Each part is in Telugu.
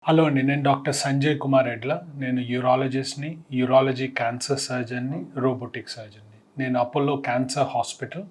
హలో అండి. నేను డాక్టర్ సంజయ్ కుమార్ ఎడ్ల. నేను యూరాలజిస్ట్‌ని, యూరాలజీ క్యాన్సర్ సర్జన్‌ని, రోబోటిక్ సర్జన్‌ని. నేను Apollo cancer hospital,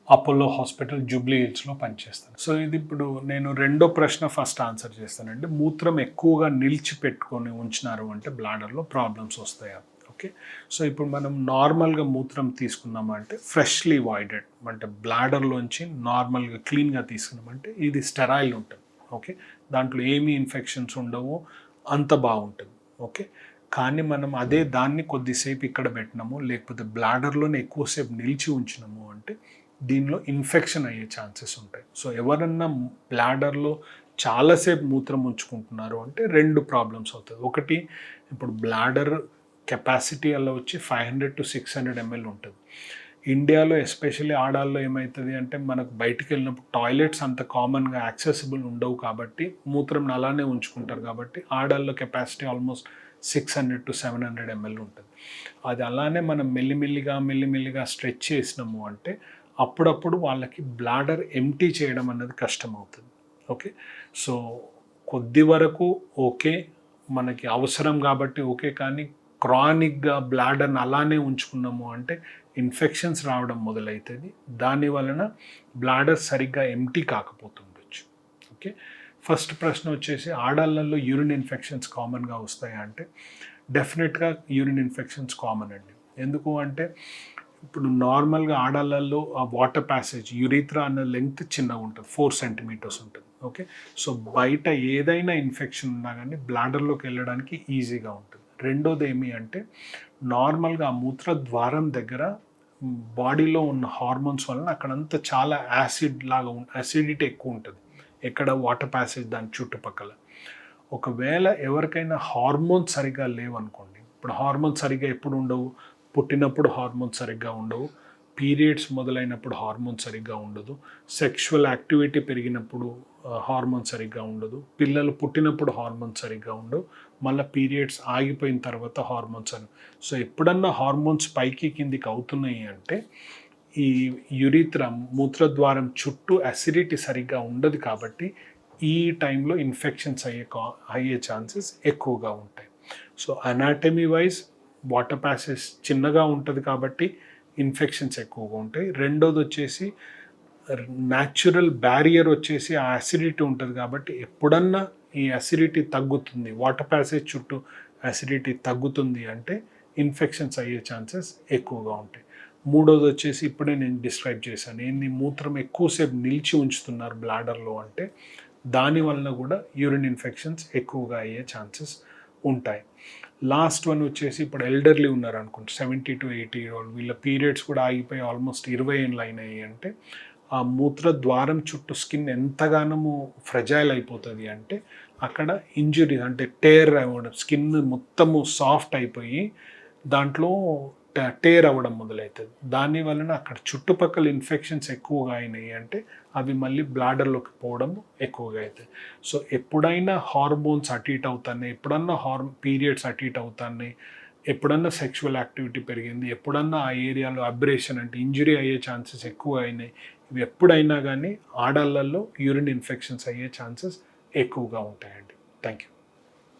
Apollo hospital Jubilee హిల్స్‌లో పనిచేస్తాను. సో, ఇది ఇప్పుడు నేను రెండో ప్రశ్న ఫస్ట్ ఆన్సర్ చేస్తానండి. మూత్రం ఎక్కువగా నిలిచిపెట్టుకొని ఉంచినారు అంటే బ్లాడర్‌లో ప్రాబ్లమ్స్ వస్తాయా? ఓకే. సో, ఇప్పుడు మనం నార్మల్‌గా మూత్రం తీసుకున్నామంటే ఫ్రెష్‌లీ వాయిడెడ్ అంటే బ్లాడర్‌లోంచి నార్మల్‌గా క్లీన్‌గా తీసుకున్నామంటే ఇది స్టెరైల్ ఉంటుంది. ఓకే. దాంట్లో ఏమీ ఇన్ఫెక్షన్స్ ఉండవు, అంత బాగుంటుంది. ఓకే. కానీ మనం అదే దాన్ని కొద్దిసేపు ఇక్కడ పెట్టినాము, లేకపోతే బ్లాడర్లోనే ఎక్కువసేపు నిలిచి ఉంచినాము అంటే దీనిలో ఇన్ఫెక్షన్ అయ్యే ఛాన్సెస్ ఉంటాయి. సో ఎవరన్నా బ్లాడర్లో చాలాసేపు మూత్రం ఉంచుకుంటున్నారు అంటే రెండు ప్రాబ్లమ్స్ అవుతుంది. ఒకటి, ఇప్పుడు బ్లాడర్ కెపాసిటీ అలా వచ్చి 500-600 ml ఉంటుంది. ఇండియాలో ఎస్పెషల్లీ ఆడాల్లో ఏమవుతుంది అంటే మనకు బయటికి వెళ్ళినప్పుడు టాయిలెట్స్ అంత కామన్గా యాక్సెసిబుల్ ఉండవు కాబట్టి మూత్రం అలానే ఉంచుకుంటారు కాబట్టి ఆడాల్లో కెపాసిటీ ఆల్మోస్ట్ 600-700 ml ఉంటుంది. అది అలానే మనం మెల్లిమెల్లిగా స్ట్రెచ్ చేసినాము అంటే అప్పుడప్పుడు వాళ్ళకి బ్లాడర్ ఎంటీ చేయడం అన్నది కష్టమవుతుంది. ఓకే. సో కొద్ది వరకు ఓకే, మనకి అవసరం కాబట్టి ఓకే, కానీ క్రానిక్గా బ్లాడర్ని అలానే ఉంచుకున్నాము అంటే ఇన్ఫెక్షన్స్ రావడం మొదలవుతుంది. దాని వలన బ్లాడర్ సరిగ్గా ఎంటీ కాకపోతుండొచ్చు. ఓకే. ఫస్ట్ ప్రశ్న వచ్చేసి ఆడాళ్ళల్లో యూరిన్ ఇన్ఫెక్షన్స్ కామన్గా వస్తాయా అంటే డెఫినెట్గా యూరిన్ ఇన్ఫెక్షన్స్ కామన్ అండి. ఎందుకు అంటే ఇప్పుడు నార్మల్గా ఆడాళ్ళల్లో ఆ వాటర్ ప్యాసేజ్ యురీత్రా అన్న లెంగ్త్ చిన్నగా ఉంటుంది, 4 cm ఉంటుంది. ఓకే. సో బయట ఏదైనా ఇన్ఫెక్షన్ ఉన్నా కానీ బ్లాడర్లోకి వెళ్ళడానికి ఈజీగా ఉంటుంది. రెండోది ఏమి అంటే నార్మల్గా ఆ మూత్ర ద్వారం దగ్గర బాడీలో ఉన్న హార్మోన్స్ వలన అక్కడంతా చాలా యాసిడ్ లాగా యాసిడిటీ ఎక్కువ ఉంటుంది. ఎక్కడ వాటర్ ప్యాసేజ్ దాని చుట్టుపక్కల. ఒకవేళ ఎవరికైనా హార్మోన్స్ సరిగ్గా లేవనుకోండి, ఇప్పుడు హార్మోన్స్ సరిగ్గా ఎప్పుడు ఉండవు, పుట్టినప్పుడు హార్మోన్స్ సరిగ్గా ఉండవు, పీరియడ్స్ మొదలైనప్పుడు హార్మోన్ సరిగ్గా ఉండదు, సెక్షువల్ యాక్టివిటీ పెరిగినప్పుడు హార్మోన్ సరిగ్గా ఉండదు, పిల్లలు పుట్టినప్పుడు హార్మోన్స్ సరిగ్గా ఉండవు, మళ్ళీ పీరియడ్స్ ఆగిపోయిన తర్వాత హార్మోన్స్ అని. సో ఎప్పుడన్నా హార్మోన్స్ పైకి కిందికి అవుతున్నాయి అంటే ఈ యురీత్రా మూత్రద్వారం చుట్టూ అసిడిటీ సరిగ్గా ఉండదు కాబట్టి ఈ టైంలో ఇన్ఫెక్షన్స్ అయ్యే ఛాన్సెస్ ఎక్కువగా ఉంటాయి. So anatomy wise water passage చిన్నగా ఉంటుంది కాబట్టి ఇన్ఫెక్షన్స్ ఎక్కువగా ఉంటాయి. రెండోది వచ్చేసి న్యాచురల్ బ్యారియర్ వచ్చేసి ఆ అసిడిటీ ఉంటుంది కాబట్టి ఎప్పుడన్నా ఈ అసిడిటీ తగ్గుతుంది, వాటర్ ప్యాసేజ్ చుట్టూ అసిడిటీ తగ్గుతుంది అంటే ఇన్ఫెక్షన్స్ అయ్యే ఛాన్సెస్ ఎక్కువగా ఉంటాయి. మూడోది వచ్చేసి ఇప్పుడే నేను డిస్క్రైబ్ చేశాను, ఏంది మూత్రం ఎక్కువసేపు నిలిచి ఉంచుతున్నారు బ్లాడర్లో అంటే దాని వలన కూడా యూరిన్ ఇన్ఫెక్షన్స్ ఎక్కువగా అయ్యే ఛాన్సెస్ ఉంటాయి. లాస్ట్ వన్ వచ్చేసి ఇప్పుడు ఎల్డర్లీ ఉన్నారు అనుకుంటే 70-80 year old, వీళ్ళ పీరియడ్స్ కూడా ఆగిపోయి ఆల్మోస్ట్ 20 ఏళ్ళు అయినాయి అంటే ఆ మూత్ర ద్వారం చుట్టూ స్కిన్ ఎంతగానో ఫ్రెజైల్ అయిపోతుంది అంటే అక్కడ ఇంజురీ అంటే టేర్ అవ్వడం, స్కిన్ మొత్తము సాఫ్ట్ అయిపోయి దాంట్లో టేర్ అవ్వడం మొదలవుతుంది. దాని వలన అక్కడ చుట్టుపక్కల ఇన్ఫెక్షన్స్ ఎక్కువగా అయినాయి అంటే అవి మళ్ళీ బ్లాడర్లోకి పోవడం ఎక్కువగా అవుతాయి. సో ఎప్పుడైనా హార్మోన్స్ అటు ఇటు అవుతున్నాయి, ఎప్పుడన్నా పీరియడ్స్ అటు ఇటు అవుతున్నాయి, ఎప్పుడన్నా సెక్షువల్ యాక్టివిటీ పెరిగింది, ఎప్పుడన్నా ఆ ఏరియాలో అబ్రేషన్ అంటే ఇంజురీ అయ్యే ఛాన్సెస్ ఎక్కువ అయినాయి, ఇవి ఎప్పుడైనా కానీ ఆడాళ్ళల్లో యూరిన్ ఇన్ఫెక్షన్స్ అయ్యే ఛాన్సెస్ ఎక్కువగా ఉంటాయండి. Thank you.